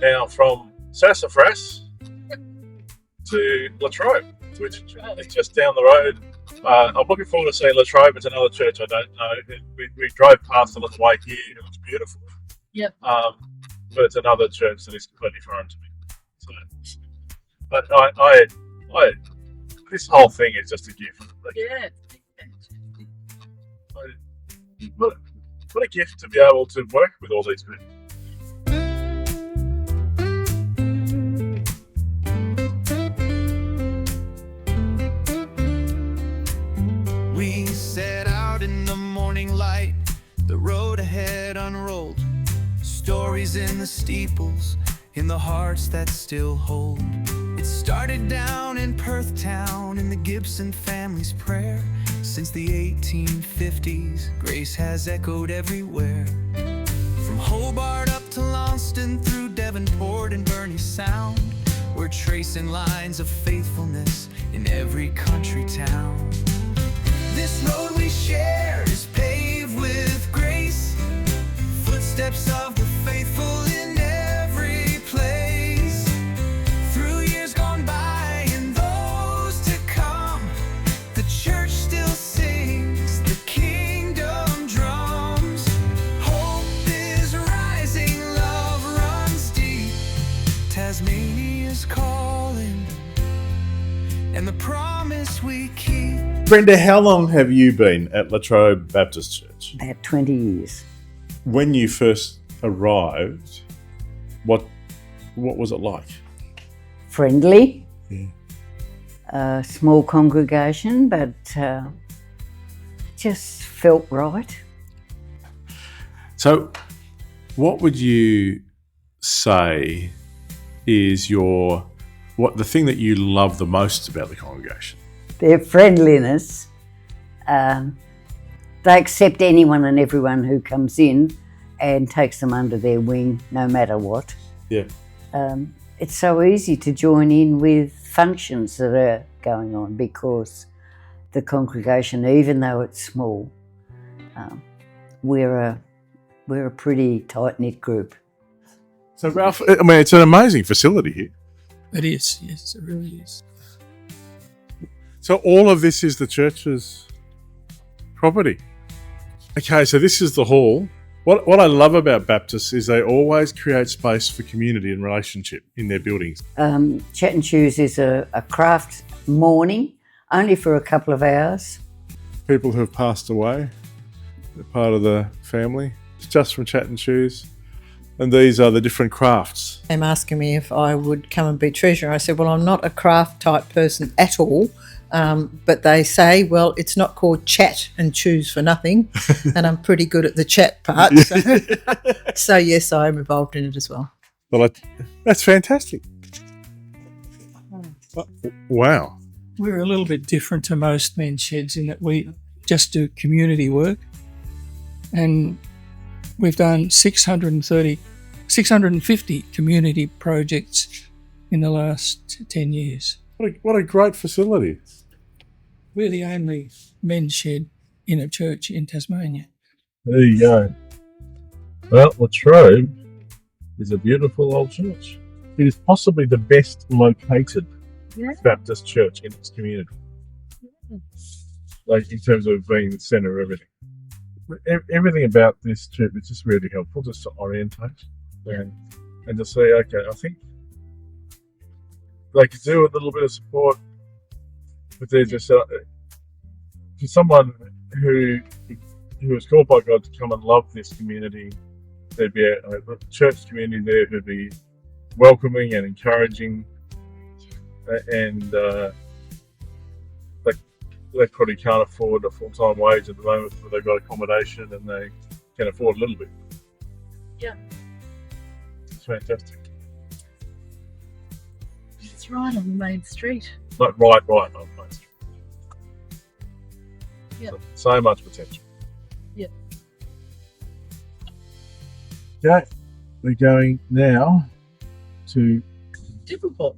Now, from Sassafras to Latrobe, which is just down the road. I'm looking forward to seeing Latrobe. It's another church I don't know. We drove past it on the way here. It was beautiful. Yep. But it's another church that is completely foreign to me. So, but I this whole thing is just a gift. Yeah. What a gift to be able to work with all these people. We set out in the morning light, the road ahead unrolled, stories in the steeples, in the hearts that still hold. It started down in Perth town in the Gibson family's prayer. Since the 1850s, grace has echoed everywhere. From Hobart up to Launceston, through Devonport and Burnie Sound, we're tracing lines of faithfulness in every country town. This road we share is paved with grace, footsteps of the faithful in every place. Through years gone by and those to come, the church still sings the kingdom drums. Hope is rising, love runs deep, Tasmania's calling, and the promise we keep. Brenda, how long have you been at Latrobe Baptist Church? About 20 years. When you first arrived, what was it like? Friendly. Yeah. Small congregation, but just felt right. So, what would you say is the thing that you love the most about the congregation? Their friendliness. They accept anyone and everyone who comes in and takes them under their wing, no matter what. Yeah. It's so easy to join in with functions that are going on because the congregation, even though it's small, we're a pretty tight-knit group. So, Ralph, I mean, it's an amazing facility here. It is, yes, it really is. So all of this is the church's property. Okay, so this is the hall. What I love about Baptists is they always create space for community and relationship in their buildings. Chat and Choose is a craft morning, only for a couple of hours. People who have passed away, they're part of the family. It's just from Chat and Choose. And these are the different crafts. They're asking me if I would come and be treasurer. I said, well, I'm not a craft type person at all. But they say, well, it's not called Chat and Choose for nothing. And I'm pretty good at the chat part. So yes, I'm involved in it as well. Well, that's fantastic. Wow. We're a little bit different to most men's sheds in that we just do community work. And we've done 650 community projects in the last 10 years. What a great facility. We're the only men's shed in a church in Tasmania. There you go. Well, Latrobe is a beautiful old church. It is possibly the best located Baptist church in its community. Like in terms of being the centre of everything. Everything about this trip is just really helpful, just to orientate and to say, okay, I think they could do a little bit of support, but they're just for someone who is called by God to come and love this community. There'd be a church community there who'd be welcoming and encouraging, and they probably can't afford a full-time wage at the moment, but they've got accommodation and they can afford a little bit. Yeah. It's fantastic. It's right on the main street. Like right on Main Street. Yeah. So much potential. Yeah. Okay, we're going now to Devonport.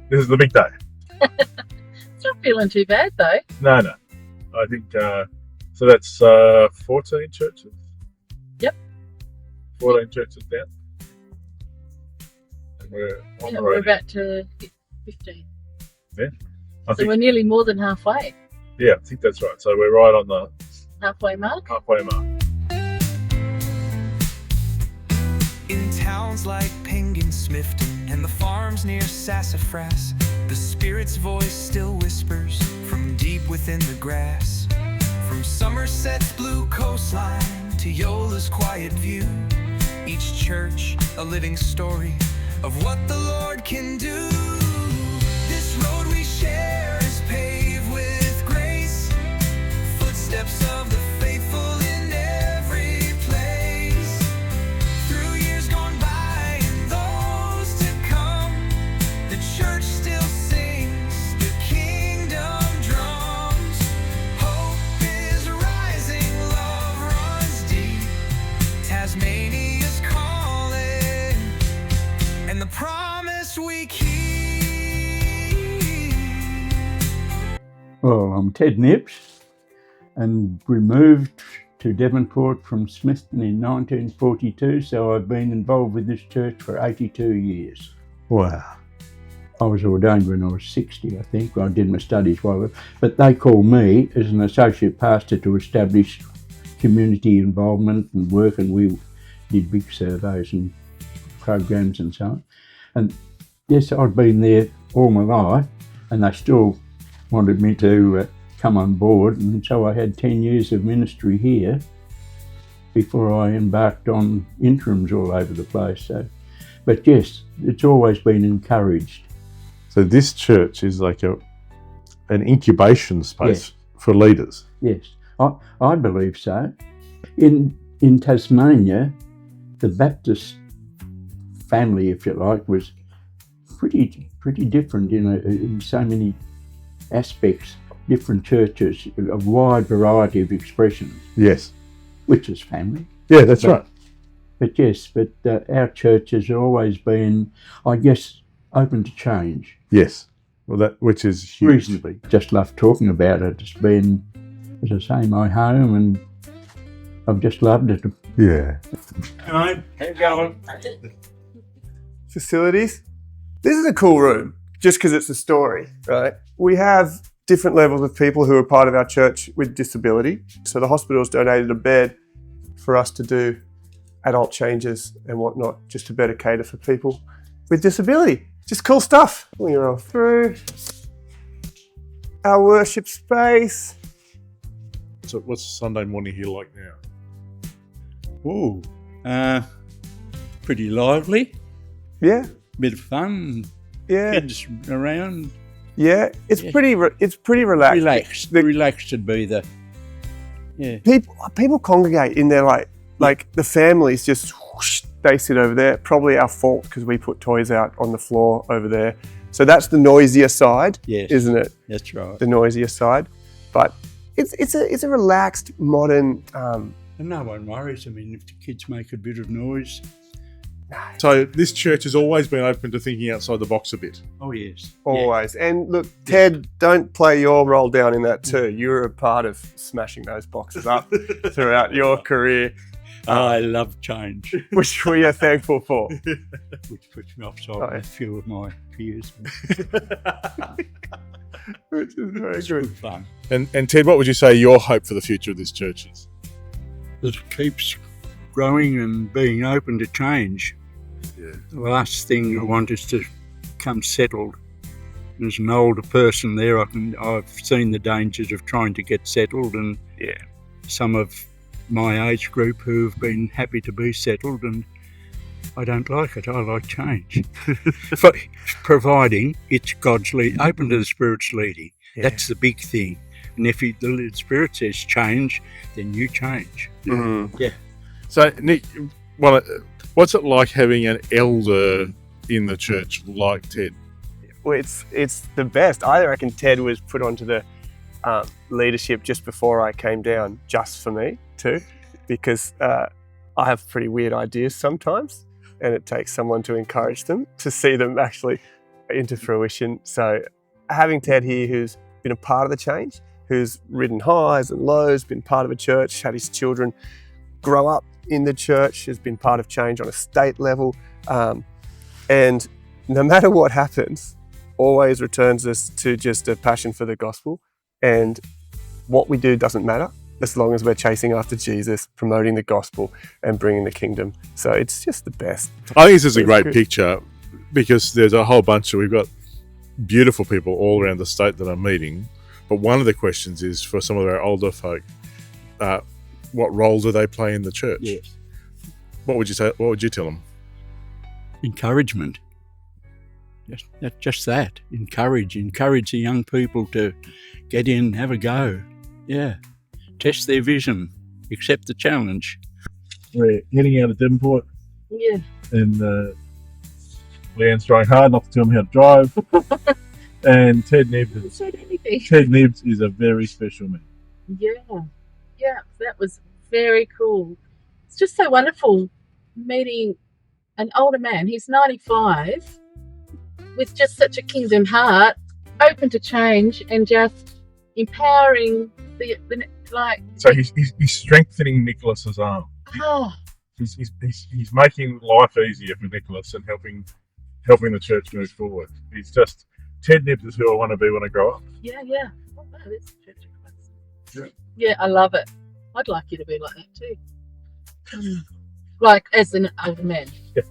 This is the big day. It's not feeling too bad though. No. I think, so that's 14 churches? Yep. 14 churches down. we're on the We're road. about to hit 15. I So think, we're nearly more than halfway. yeah, I think that's right. So we're right on the Halfway mark. halfway mark. In towns like Penguin Smithton and the farms near Sassafras, the Spirit's voice still whispers from deep within the grass. From Somerset's blue coastline to Yola's quiet view, each church a living story of what the Lord can do. This road we share is paved with grace, footsteps of the faithful in every place. Through years gone by and those to come, the church still sings the kingdom drums. Hope is rising, love runs deep. Tasmania's calling, and the promise we keep. Well, I'm Ted Nips, and we moved to Devonport from Smithton in 1942, so I've been involved with this church for 82 years. Wow. I was ordained when I was 60, I think. I did my studies while, but they called me as an associate pastor to establish community involvement and work, and we did big surveys and programs and so on. And yes, I've been there all my life, and they still wanted me to come on board, and so I had 10 years of ministry here before I embarked on interims all over the place. So, but yes, it's always been encouraged. So this church is like an incubation space for leaders. Yes, I believe so. In Tasmania, the Baptist family, if you like, was pretty different in so many aspects. Different churches, a wide variety of expressions, Yes. which is family. Yeah, that's right. But yes, our church has always been, I guess, open to change. Yes. Well, which is huge. Reasonably. Just love talking about it. It's been, as I say, my home, and I've just loved it. Yeah. How you going? Facilities. This is a cool room, just because it's a story, right? We have different levels of people who are part of our church with disability. So the hospital's donated a bed for us to do adult changes and whatnot, just to better cater for people with disability. Just cool stuff. We roll through our worship space. So what's Sunday morning here like now? Ooh, pretty lively, Yeah, bit of fun, yeah, kids around, yeah. It's Yeah. pretty relaxed. relaxed would be the, yeah. People congregate in there like the families just whoosh, they sit over there. Probably our fault because we put toys out on the floor over there. So that's the noisier side, Yes. isn't it? That's right. The noisier side, but it's a relaxed modern. And no one worries. I mean, if the kids make a bit of noise, So this church has always been open to thinking outside the box a bit. oh yes. Always. And look, Ted, don't play your role down in that too. You're a part of smashing those boxes up throughout your career, I love change, which we are thankful for. which puts me offside Oh, yeah. with a few of my peers. Which is very It's good. good fun. And Ted, what would you say your hope for the future of this church is? It keeps growing and being open to change. Yeah. The last thing I want is to become settled. As an older person there, I've seen the dangers of trying to get settled, and Yeah. some of my age group who've been happy to be settled, and I don't like it. I like change. But providing it's God's lead, open to the Spirit's leading. Yeah. That's the big thing. And if the Spirit says change, then you change. Mhm. So Nick, what's it like having an elder in the church like Ted? Well, it's the best. I reckon Ted was put onto the leadership just before I came down, just for me too, because I have pretty weird ideas sometimes, and it takes someone to encourage them, to see them actually into fruition. So having Ted here, who's been a part of the change, who's ridden highs and lows, been part of a church, had his children grow up in the church, has been part of change on a state level, and no matter what happens, always returns us to just a passion for the gospel, and what we do doesn't matter as long as we're chasing after Jesus, promoting the gospel and bringing the kingdom. So it's just the best. I think this is a It's great good. picture because there's a whole bunch of, we've got beautiful people all around the state that I'm meeting. But one of the questions is for some of our older folk, what role do they play in the church? Yes. What would you say? What would you tell them? Encouragement. Just that. Encourage the young people to get in, have a go. Yeah. Test their vision. Accept the challenge. We're heading out of Devonport, Yeah. and Leanne's trying hard not to tell me how to drive. And Ted Nibbs Said anything. Ted Nibbs is a very special man. Yeah. Yeah. That was very cool. It's just so wonderful meeting an older man. He's 95 with just such a kingdom heart, open to change and just empowering the like. So he's strengthening Nicholas's arm. Oh, He's making life easier for Nicholas and helping the church move forward. He's just Ted Nibbs is who I want to be when I grow up. yeah, yeah. Oh, no, this is Church of Christ. Yeah. Yeah, I love it. I'd like you to be like that too. Like as an older man. Yeah.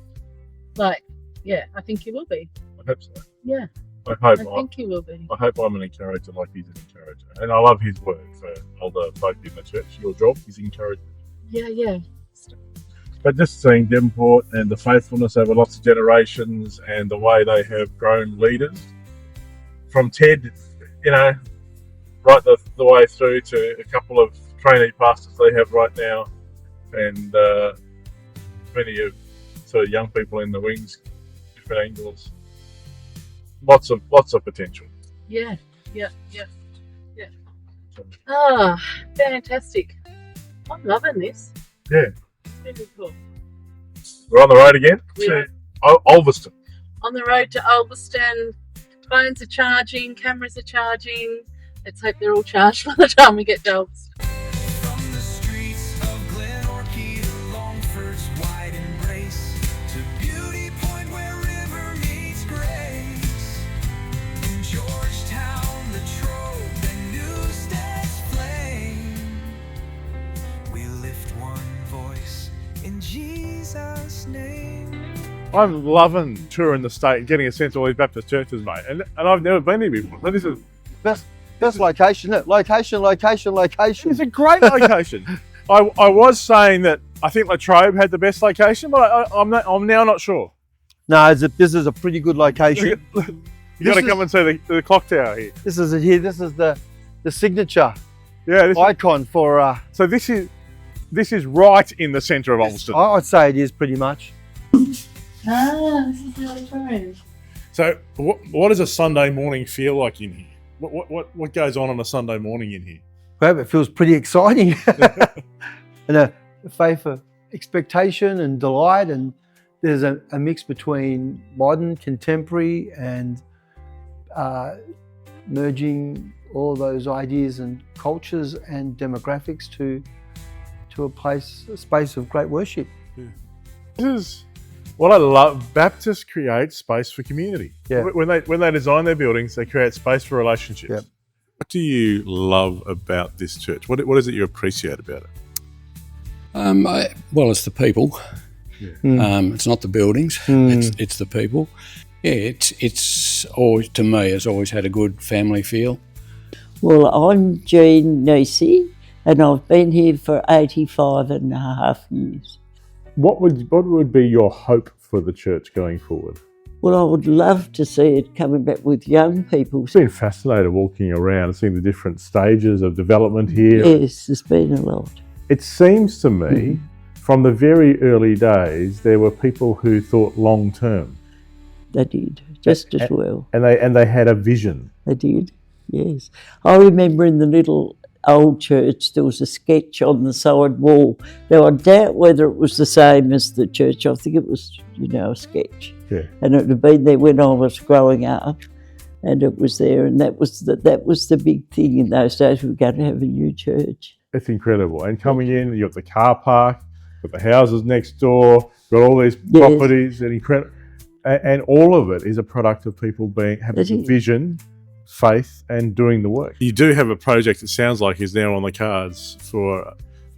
Like, yeah, I think you will be. I hope so. Yeah, I I hope think you will be. I hope I'm an encourager like he's an encourager. And I love his work for older folk in the church. Your job is encouragement. Yeah, yeah. But just seeing Devonport and the faithfulness over lots of generations and the way they have grown leaders, from Ted, right the way through to a couple of trainee pastors they have right now, and many of sort of young people in the wings, different angles. Lots of potential. Yeah, yeah, yeah, yeah. Ah, fantastic. I'm loving this. Yeah. Really cool. We're on the road again We to are. Ulverstone. On the road to Ulverstone, phones are charging, cameras are charging. Let's hope they're all charged by the time we get to Ulverstone. From the streets of Glenorchy to Longford's wide embrace, to Beauty Point where river meets grace, in Georgetown, Latrobe, and Newstead's flame, we lift one voice in Jesus' name. I'm loving touring the state and getting a sense of all these Baptist churches, mate. And I've never been here before. So this is Best location, isn't it? Location. it's a great location. I was saying that I think Latrobe had the best location, but I'm now not sure. No, this is a pretty good location. You got to come and see the clock tower here. This is the signature Yeah. icon for. So this is right in the centre of Ulverstone. I'd say it is pretty much. Ah, this is the auditorium. So what does a Sunday morning feel like in here? What goes on a Sunday morning in here? Well, it feels pretty exciting, and a faith of expectation and delight, and there's a mix between modern, contemporary, and merging all those ideas and cultures and demographics to a space of great worship. This is what I love. Baptists create space for community. Yeah. When they design their buildings, they create space for relationships. Yep. What do you love about this church? What is it you appreciate about it? Well, it's the people. Yeah. It's not the buildings. It's the people. Yeah, it's always, to me, it's always had a good family feel. Well, I'm Jean Nisi, and I've been here for 85 and a half years. What would be your hope for the church going forward? Well, I would love to see it coming back with young people. I've been fascinated walking around and seeing the different stages of development here. Yes, there's been a lot. It seems to me, from the very early days, there were people who thought long term. They did, just as well. And they had a vision. They did, yes. I remember in the little old church there was a sketch on the side wall. Now I doubt whether it was the same as the church. I think it was, a sketch. Yeah. And it had been there when I was growing up, and it was there, and that was the big thing in those days. We were going to have a new church. It's incredible. And coming in, you've got the car park, you've got the houses next door, you've got all these properties, and incredible. And all of it is a product of people having It a is. vision, faith, and doing the work. You do have a project that sounds like is now on the cards for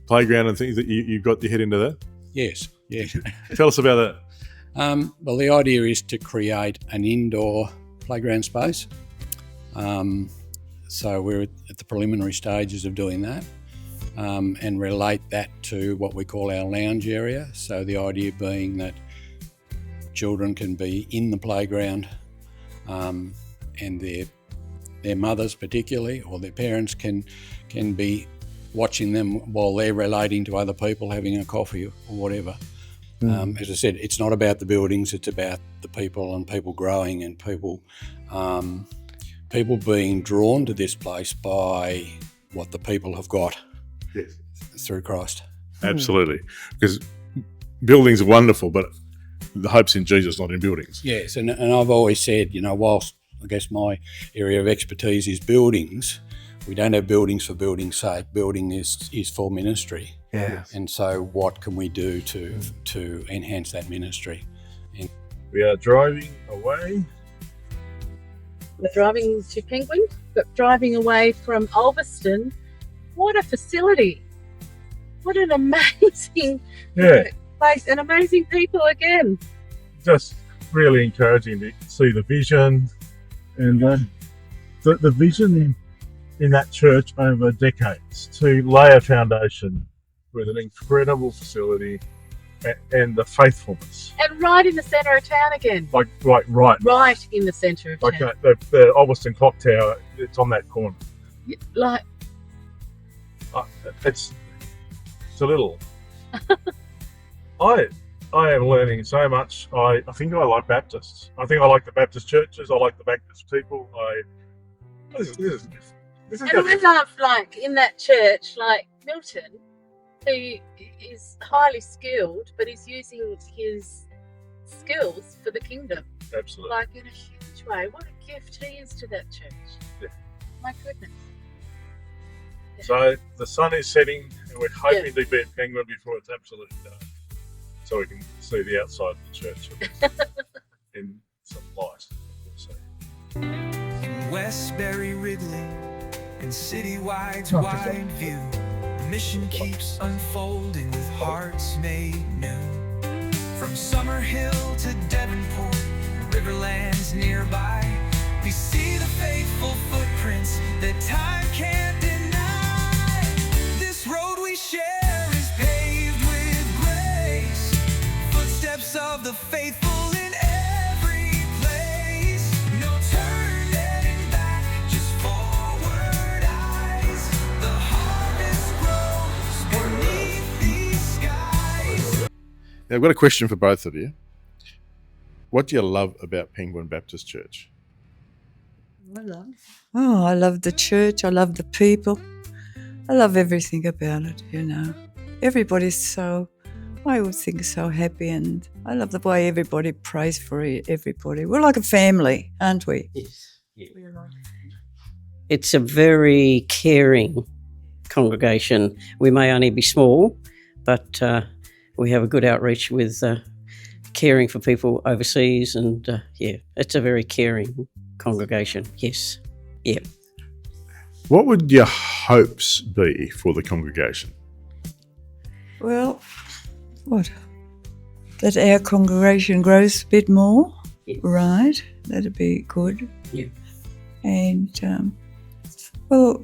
playground and things that you've got your head into that. Yes, yeah. Tell us about that. Well, the idea is to create an indoor playground space. So we're at the preliminary stages of doing that, and relate that to what we call our lounge area. So the idea being that children can be in the playground, and their mothers particularly, or their parents can be watching them while they're relating to other people, having a coffee or whatever. As I said, it's not about the buildings, it's about the people and people growing and people being drawn to this place by what the people have got through Christ. Absolutely. Because buildings are wonderful, but the hope's in Jesus, not in buildings. Yes, and I've always said, whilst I guess my area of expertise is buildings, we don't have buildings for building's sake. Building is for ministry. Yeah. And so what can we do to enhance that ministry? We are driving away. We're driving to Penguin, but driving away from Ulverstone. What a facility. What an amazing place and amazing people again. Just really encouraging to see the vision and the vision in that church over decades to lay a foundation with an incredible facility and the faithfulness. And right in the centre of town again. Right In the centre of like town. the Ulverstone clock tower, it's on that corner. Like, It's a little. I am learning so much. I think I like Baptists. I think I like the Baptist churches. I like the Baptist people. This is and I love, like, in that church, like Milton, who is highly skilled, but he's using his skills for the kingdom. Absolutely. Like, in a huge way. What a gift he is to that church. Yeah. My goodness. So the sun is setting, and we're hoping to be at Penguin before it's absolutely dark, so we can see the outside of the church in some light. Westbury, Ridley, and Citywide's wide view. The mission keeps unfolding with hearts made new. From Summerhill to Devonport, Riverlands nearby, we see the faithful footprints that time can't deny. This road we share is paved with grace, footsteps of the faithful in every place. No turning back, just forward eyes. The harvest grows beneath these skies. Now, I've got a question for both of you. What do you love about Penguin Baptist Church? Oh, I love the church. I love the people. I love everything about it, Everybody's so, I would think, so happy, and I love the way everybody prays for everybody. We're like a family, aren't we? Yes. Yeah. It's a very caring congregation. We may only be small, but we have a good outreach with caring for people overseas, and it's a very caring congregation. Yes. Yeah. What would your hopes be for the congregation? Well, that our congregation grows a bit more, right? That'd be good. Yeah. And,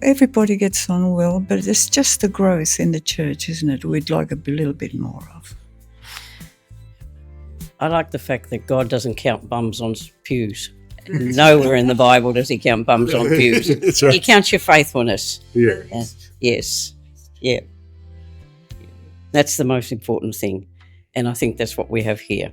everybody gets on well, but it's just the growth in the church, isn't it? We'd like a little bit more of. I like the fact that God doesn't count bums on pews. Nowhere in the Bible does he count bums on pews. That's right. He counts your faithfulness. Yeah. Yes. Yeah. That's the most important thing. And I think that's what we have here.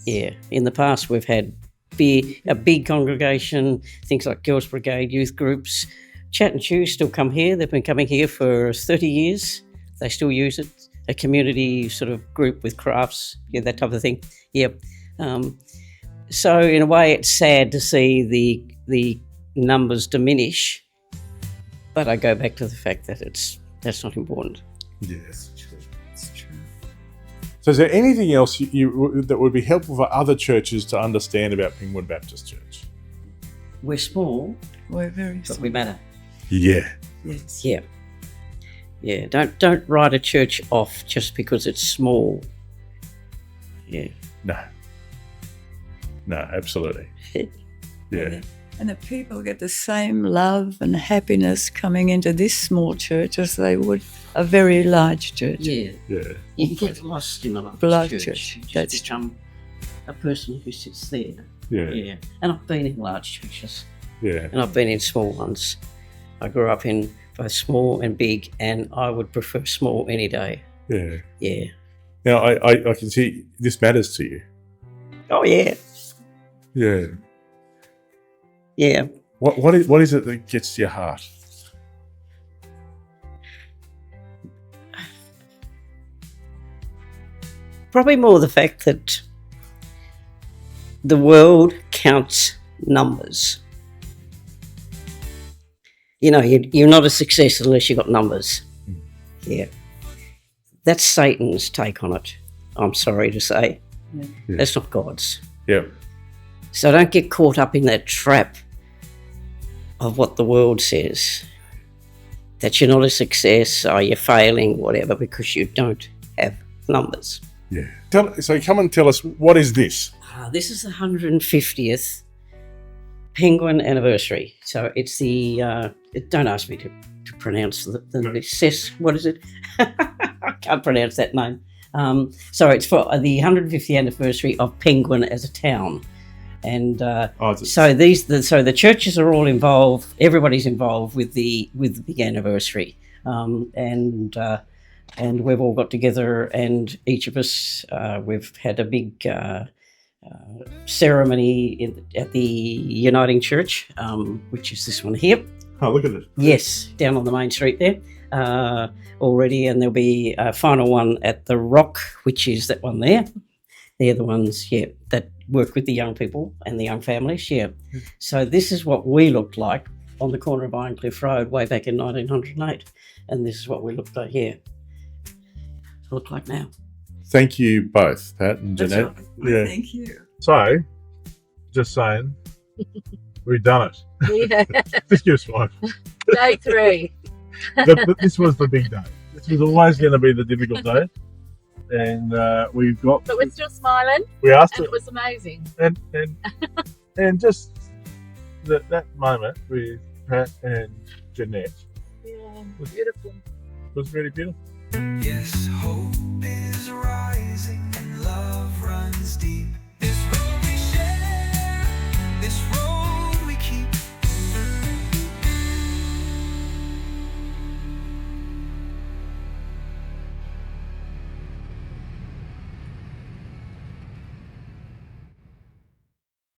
Yeah. In the past, we've had a big congregation, things like Girls Brigade, youth groups. Chat and Chew still come here. They've been coming here for 30 years. They still use it. A community sort of group with crafts, that type of thing. Yep. So in a way, it's sad to see the numbers diminish, but I go back to the fact that that's not important. Yes. It's true. So is there anything else that would be helpful for other churches to understand about Penguin Baptist Church? We're small, We're very but we matter. Yeah. Yes. Yeah. Yeah. Don't write a church off just because it's small. Yeah. No, absolutely. Yeah. And the people get the same love and happiness coming into this small church as they would a very large church. Yeah. Yeah. You can get lost in a large Church. You just That's become a person who sits there. Yeah. Yeah. And I've been in large churches. Yeah. And I've been in small ones. I grew up in both small and big, and I would prefer small any day. Yeah. Yeah. Now, I can see this matters to you. Oh, yeah. Yeah. Yeah. What is it that gets to your heart? Probably more the fact that the world counts numbers. You know, you're not a success unless you've got numbers. Yeah. That's Satan's take on it, I'm sorry to say. Yeah. That's not God's. Yeah. So don't get caught up in that trap of what the world says. That you're not a success or you're failing, whatever, because you don't have numbers. Yeah. So come and tell us, what is this? This is the 150th Penguin anniversary. So it's the, don't ask me to pronounce the what is it? I can't pronounce that name. So it's for the 150th anniversary of Penguin as a town. And so the churches are all involved. Everybody's involved with the big anniversary, and we've all got together, and each of us we've had a big ceremony at the Uniting Church, which is this one here. Oh, look at it! Yes, down on the main street there already, and there'll be a final one at the Rock, which is that one there. They're the ones, that work with the young people and the young families, So this is what we looked like on the corner of Ironcliff Road way back in 1908. And this is what we looked like here. Look like now. Thank you both, Pat and That's Jeanette. right. Yeah. Thank you. So, just saying, we've done it. Yeah. Just give us one. Day 3. This was the big day. This was always going to be the difficult day. And we've got. But we're still smiling. We asked and it was amazing. And just that moment with Pat and Jeanette. Yeah, beautiful. Was really beautiful. Yes, hope is rising and love runs deep.